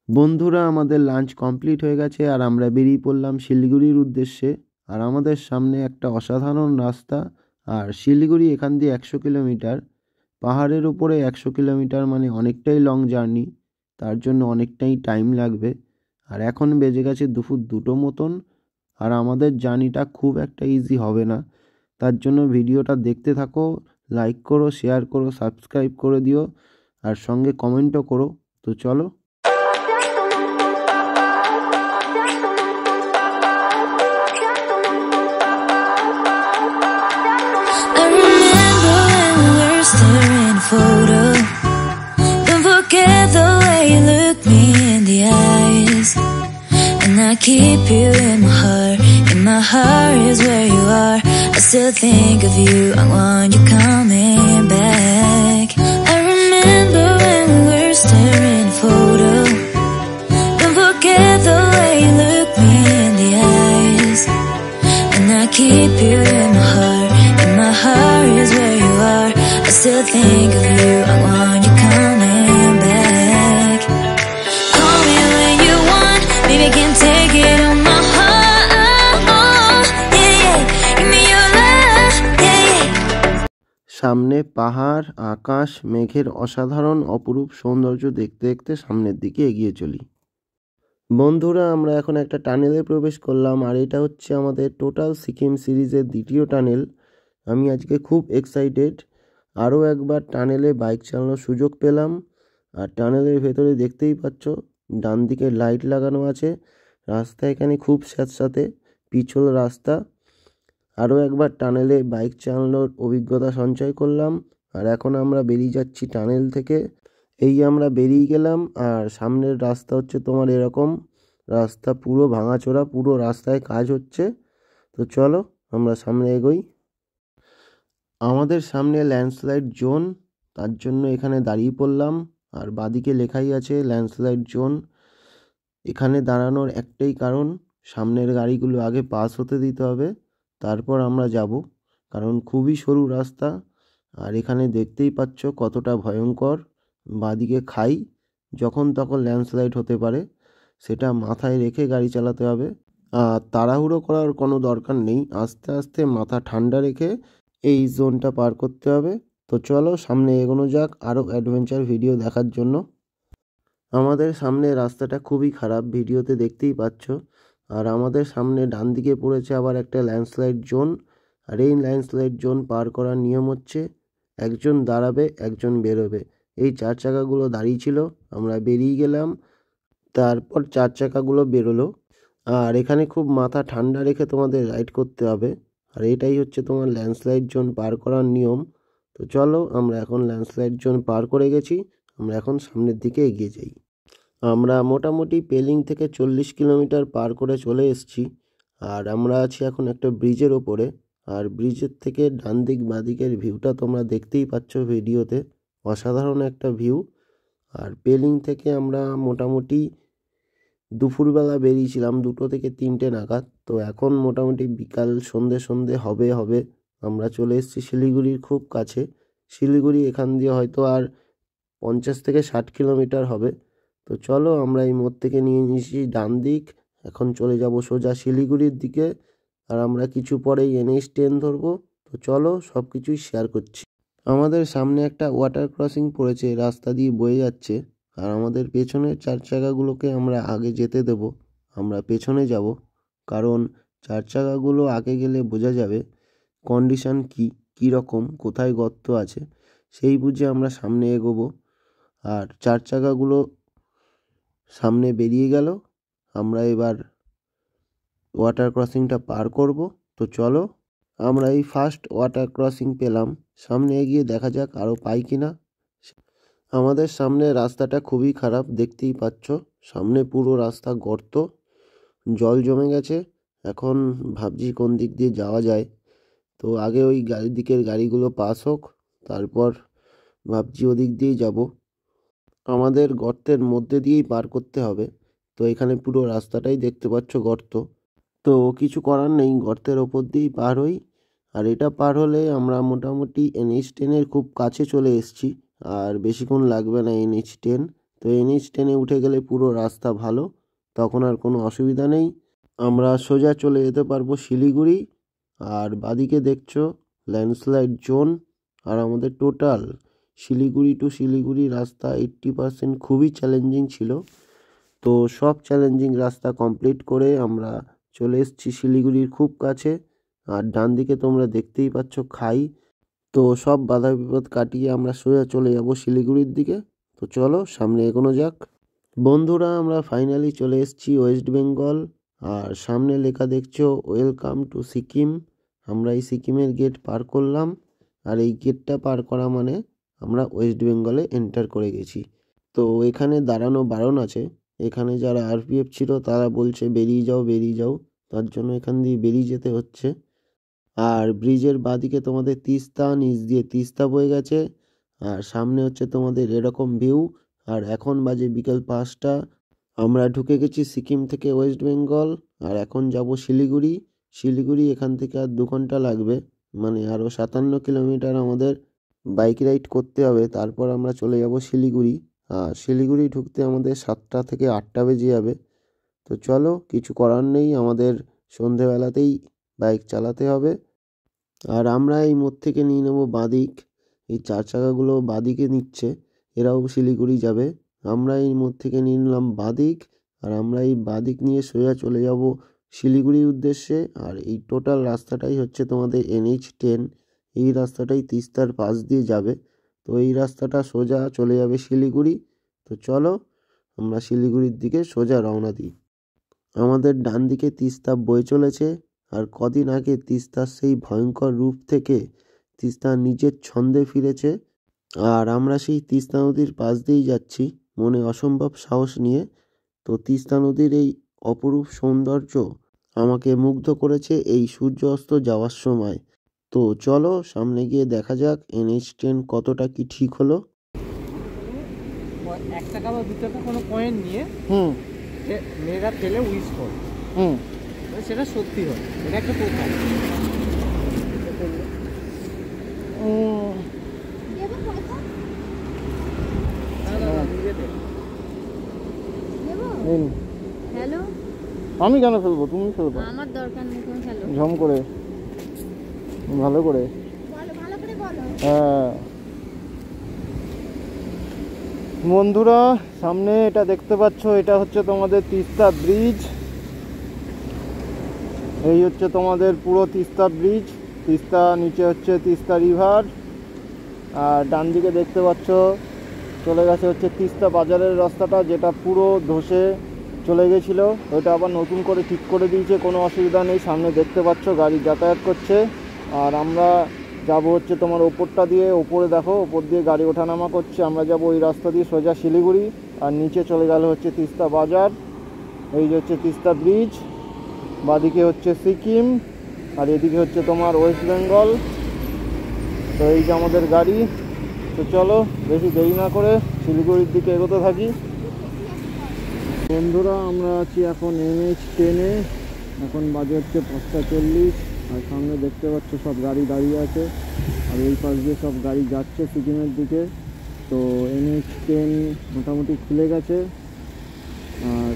বন্ধুরা, আমাদের lunch complete হয়ে গেছে আর আমরা বেরিয়ে পড়লাম শিলিগুড়ির উদ্দেশ্যে। আর আমাদের সামনে একটা অসাধারণ রাস্তা। আর শিলিগুড়ি এখান দিয়ে 100 কিলোমিটার। পাহাড়ের উপরে 100 কিলোমিটার মানে অনেকটাই লং জার্নি, তার জন্য অনেকটাই টাইম লাগবে। আর এখন বেজে গেছে দুপুর 2টো মতন। আর আমাদের জার্নিটা খুব একটা ইজি হবে না, তার জন্য ভিডিওটা দেখতে থাকো, লাইক করো, শেয়ার করো, সাবস্ক্রাইব করে দিও, আর সঙ্গে কমেন্টও করো। তো চলো। I remember when we were staring a photo. Don't forget the way you look me in the eyes. And I keep you in my heart. In my heart is where you are. I still think of you. I want you coming back. I remember when we were staring a photo. Don't forget the way you look me in the eyes. And I keep you in my heart. My heart is where you are. I still think of you. I want you coming back. Call me when you want. Baby, I can take it on my heart. Yeah, yeah. Give me your love. Yeah, yeah. সামনে পাহাড়, আকাশ, মেঘের অসাধারণ অপরূপ সৌন্দর্য দেখতে দেখতে সামনের দিকে এগিয়ে চলি। বন্ধুরা, আমরা এখন একটা টানেলে প্রবেশ করলাম। আর এটা হচ্ছে আমাদের টোটাল সিকিম সিরিজের দ্বিতীয় টানেল। আমি আজকে খুব এক্সাইটেড। আরও একবার টানেলে বাইক চালানোর সুযোগ পেলাম। আর টানেলের ভেতরে দেখতেই পাচ্ছ ডান দিকে লাইট লাগানো আছে। রাস্তা এখানে খুব স্যাঁতস্যাঁতে পিছল রাস্তা। আরও একবার টানেলে বাইক চালানোর অভিজ্ঞতা সঞ্চয় করলাম। আর এখন আমরা বেরিয়ে যাচ্ছি টানেল থেকে। এই আমরা বেরিয়ে গেলাম। আর সামনের রাস্তা হচ্ছে তোমার এরকম রাস্তা, পুরো ভাঙাচোরা, পুরো রাস্তায় কাজ হচ্ছে। তো চলো আমরা সামনে এগোই। আমাদের সামনে ল্যান্ডস্লাইড জোন, তার জন্য এখানে দাঁড়িয়ে পড়লাম। আর বাদিকে লেখাই আছে ল্যান্ডস্লাইড জোন। এখানে দাঁড়ানোর একটাই কারণ, সামনের গাড়িগুলো আগে পাস হতে দিতে হবে, তারপর আমরা যাব। কারণ খুবই সরু রাস্তা। আর এখানে দেখতেই পাচ্ছ কতটা ভয়ঙ্কর। বাদিকে খাই, যখন তখন ল্যান্ডস্লাইড হতে পারে, সেটা মাথায় রেখে গাড়ি চালাতে হবে। আর তাড়াহুড়ো করার কোনো দরকার নেই, আস্তে আস্তে মাথা ঠান্ডা রেখে এই জোনটা পার করতে হবে। তো চলো সামনে এগোনো যাক আরও অ্যাডভেঞ্চার ভিডিও দেখার জন্য। আমাদের সামনে রাস্তাটা খুবই খারাপ, ভিডিওতে দেখতেই পাচ্ছ। আর আমাদের সামনে ডান দিকে পড়েছে আবার একটা ল্যান্ডস্লাইড জোন। আর এই ল্যান্ডস্লাইড জোন পার করার নিয়ম হচ্ছে, একজন দাঁড়াবে, একজন বেরোবে। এই 4 চাকাগুলো দাঁড়িয়ে ছিল, আমরা বেরিয়ে গেলাম, তারপর 4 চাকাগুলো বেরোলো। আর এখানে খুব মাথা ঠান্ডা রেখে তোমাদের রাইড করতে হবে। আর এটাই হচ্ছে তোমার ল্যান্ডস্লাইড জোন পার করার নিয়ম। তো চলো, আমরা এখন ল্যান্ডস্লাইড জোন পার করে গেছি, আমরা এখন সামনের দিকে এগিয়ে যাই। আমরা মোটামুটি পেলিং থেকে 40 কিলোমিটার পার করে চলে এসেছি। আর আমরা আছি এখন একটা ব্রিজের ওপরে। আর ব্রিজের থেকে ডান দিক বাদিকের ভিউটা তোমরা দেখতেই পাচ্ছ ভিডিওতে, অসাধারণ একটা ভিউ। আর পেলিং থেকে আমরা মোটামুটি দুপুরবেলা বেরিয়েছিলাম 2টো থেকে 3টে নাগাদ। তো এখন মোটামুটি বিকাল সন্ধে হবে। আমরা চলে এসেছি শিলিগুড়ির খুব কাছে। শিলিগুড়ি এখান দিয়ে হয়তো আর 50 থেকে 60 কিলোমিটার হবে। তো চলো, আমরা এই মোড় থেকে নিয়ে নিয়েছি ডান দিক, এখন চলে যাব সোজা শিলিগুড়ির দিকে। আর আমরা কিছু পরেই NH10 ধরবো। তো চলো সব কিছুই শেয়ার করছি। আমাদের সামনে একটা ওয়াটার ক্রসিং পড়েছে, রাস্তা দিয়ে বয়ে যাচ্ছে। আর আমাদের পেছনের 4 চাকাগুলোকে আমরা আগে যেতে দেব, আমরা পেছনে যাব। কারণ 4 চাকাগুলো আগে গেলে বোঝা যাবে কন্ডিশন কী রকম, কোথায় গর্ত আছে, সেই বুঝে আমরা সামনে এগোবো। আর 4 চাকাগুলো সামনে বেরিয়ে গেল, আমরা এবার ওয়াটার ক্রসিংটা পার করব। তো চলো, আমরা এই ফার্স্ট ওয়াটার ক্রসিং পেলাম, সামনে এগিয়ে দেখা যাক আরও পাই কিনা। আমাদের সামনে রাস্তাটা খুবই খারাপ, দেখতেই পাচ্ছ সামনে পুরো রাস্তা গর্ত, জল জমে গেছে। এখন ভাবছি কোন দিক দিয়ে যাওয়া যায়। তো আগে ওই দিকের গাড়িগুলো পাস হোক, তারপর ভাবছি ওদিক দিয়েই যাব। আমাদের গর্তের মধ্যে দিয়েই পার করতে হবে। তো এখানে পুরো রাস্তাটাই দেখতে পাচ্ছ গর্ত। তো কিছু করার নেই, গর্তের ওপর দিয়েই পার হই। আর এটা পার হলে আমরা মোটামুটি NH10 খুব কাছে চলে এসেছি। আর বেশিক্ষণ লাগবে না NH10, তো NH10-এ উঠে গেলে পুরো রাস্তা ভালো, তখন আর কোনো অসুবিধা নেই। আমরা সোজা চলে যেতে পারবো শিলিগুড়ি। আর বাদিকে দেখছো ল্যান্ডস্লাইড জোন। আর আমাদের টোটাল শিলিগুড়ি টু শিলিগুড়ি রাস্তা 80% খুবই চ্যালেঞ্জিং ছিল। তো সব চ্যালেঞ্জিং রাস্তা কমপ্লিট করে আমরা চলে এসেছি শিলিগুড়ির খুব কাছে। আর ডান দিকে তোমরা দেখতেই পাচ্ছ খাই। তো সব বাধা বিপদ কাটিয়ে আমরা সোজা চলে যাব শিলিগুড়ির দিকে। তো চলো সামনে এগোনো যাক। বন্ধুরা, আমরা ফাইনালি চলে এসেছি ওয়েস্ট বেঙ্গল। আর সামনে লেখা দেখছো ওয়েলকাম টু সিকিম। আমরা এই সিকিমের গেট পার করলাম। আর এই গেটটা পার করা মানে আমরা ওয়েস্ট বেঙ্গলে এন্টার করে গেছি। তো এখানে দাঁড়ানো বারণ আছে। এখানে যারা RPF ছিল তারা বলছে বেরিয়ে যাও বেরিয়ে যাও, তার জন্য এখান দিয়ে বেরিয়ে যেতে হচ্ছে। আর ব্রিজের বাদিকে তোমাদের তিস্তা, নিচ দিয়ে তিস্তা বয়ে গেছে। আর সামনে হচ্ছে তোমাদের এরকম ভিউ। আর এখন বাজে বিকেল 5টা। আমরা ঢুকে গেছি সিকিম থেকে ওয়েস্ট বেঙ্গল। আর এখন যাব শিলিগুড়ি। শিলিগুড়ি এখান থেকে আর 2 ঘন্টা লাগবে, মানে আরও 57 কিলোমিটার আমাদের বাইক রাইড করতে হবে। তারপর আমরা চলে যাব শিলিগুড়ি। আর শিলিগুড়ি ঢুকতে আমাদের 7টা থেকে 8টা বেজে যাবে। তো চলো, কিছু করার নেই, আমাদের সন্ধেবেলাতেই বাইক চালাতে হবে। আর আমরা এই মোড় থেকে নিয়ে নেব বাঁদিক। এই 4 চাকাগুলো বাঁদিকে নিচ্ছে, এরাও শিলিগুড়ি যাবে। আমরা এই মোড় থেকে নিয়ে নিলাম বাঁদিক। আর আমরা এই বাঁদিক নিয়ে সোজা চলে যাব শিলিগুড়ির উদ্দেশ্যে। আর এই টোটাল রাস্তাটাই হচ্ছে তোমাদের NH10। এই রাস্তাটাই তিস্তার পাশ দিয়ে যাবে। তো এই রাস্তাটা সোজা চলে যাবে শিলিগুড়ি। তো চলো আমরা শিলিগুড়ির দিকে সোজা রওনা দিই। আমাদের ডান দিকে তিস্তা বয়ে চলেছে। আর কদিন আগে তিস্তার সেই ভয়ঙ্কর রূপ থেকে তিস্তা নিজের ছন্দে ফিরেছে। আর আমরা সেই তিস্তা নদীর পাশ দিয়েই যাচ্ছি মনে অসম্ভব সাহস নিয়ে। তো তিস্তা নদীর এই অপরূপ সৌন্দর্য আমাকে মুগ্ধ করেছে এই সূর্য অস্ত যাওয়ার সময়। তো চলো সামনে গিয়ে দেখা যাক NH10 কতটা কি ঠিক হলো। 1 টাকা বা 2 টাকা কোনো কয়েন নিয়ে মেয়েরা ফেলে উইশ করে, সেটা সত্যি হয়। এটা একটা প্রথা। হ্যালো, আমি কেন ফেলবো, তুমি ফেলবো। আমার দরকার নেই, তুমি ফেলো। ঝম করে, ভালো করে। বলো, ভালো করে বলো। হ্যাঁ বন্ধুরা, সামনে এটা দেখতে পাচ্ছ, এটা হচ্ছে তোমাদের তিস্তা ব্রিজ। এই হচ্ছে তোমাদের পুরো তিস্তা ব্রিজ। তিস্তা নিচে হচ্ছে তিস্তা রিভার। আর ডান দিকে দেখতে পাচ্ছ চলে গেছে হচ্ছে তিস্তা বাজারের রাস্তাটা, যেটা পুরো ধসে চলে গেছিলো। ওইটা আবার নতুন করে ঠিক করে দিয়েছে, কোনো অসুবিধা নেই। সামনে দেখতে পাচ্ছ গাড়ি যাতায়াত করছে। আর আমরা যাব হচ্ছে তোমার ওপরটা দিয়ে, ওপরে দেখো ওপর দিয়ে গাড়ি ওঠানামা করছে। আমরা যাব ওই রাস্তা দিয়ে সোজা শিলিগুড়ি। আর নিচে চলে গেল হচ্ছে তিস্তা বাজার। এই যে হচ্ছে তিস্তা ব্রিজ, বাদিকে হচ্ছে সিকিম, আর এদিকে হচ্ছে তোমার ওয়েস্ট বেঙ্গল। তো এই যে আমাদের গাড়ি। তো চলো বেশি দেরি না করে শিলিগুড়ির দিকে এগোতে থাকি। বন্ধুরা, আমরা আছি এখন NH10-এ। এখন বাজে হচ্ছে 5:40। আর সামনে দেখতে পাচ্ছ সব গাড়ি দাঁড়িয়ে আছে। আর এই পাশ দিয়ে সব গাড়ি যাচ্ছে সিকিমের দিকে। তো NH10 মোটামুটি খুলে গেছে। আর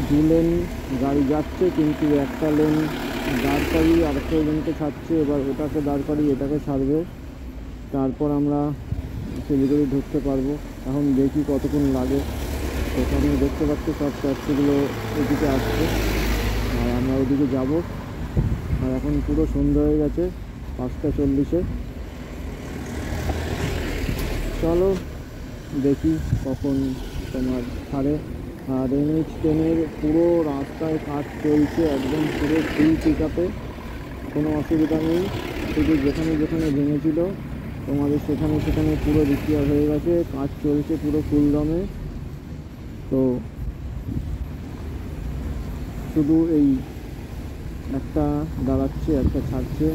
2 লেন গাড়ি যাচ্ছে, কিন্তু একটা লেন দাঁড় করিয়ে আরেকটা লেনকে ছাড়ছে। এবার ওটাকে দাঁড় করিয়ে এটাকে ছাড়বে, তারপর আমরা শিলিগুড়ি ঢুকতে পারবো। এখন দেখি কতক্ষণ লাগে। তো সামনে দেখতে পাচ্ছি সব ট্যাক্সিগুলো এদিকে আসছে, আর আমরা ওদিকে যাব। আর এখন পুরো সন্ধ্যা হয়ে গেছে, 5:40-এ। চলো দেখি কখন তোমার ছাড়ে। আর NH10-এর পুরো রাস্তায় কাজ চলছে, একদম পুরো ফুল পিক আপে, কোনো অসুবিধা নেই। শুধু যেখানে যেখানে ভেঙেছিল তোমাদের সেখানে সেখানে পুরো রিপেয়ার হয়ে গেছে, কাজ চলছে পুরো ফুল দমে। তো শুধু এই একটা দাঁড়াচ্ছে, একটা ছাড়ছে।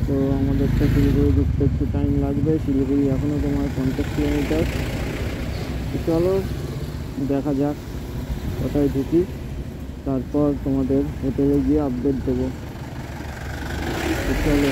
তো আমাদের তো শিলিগুড়ি ঢুকতে একটু টাইম লাগবে। শিলিগুড়ি এখনও তোমার 50 কিলোমিটার। চলো দেখা যাক কোথায় ঢুকি, তারপর তোমাদের হোটেলে গিয়ে আপডেট দেবো। চলো।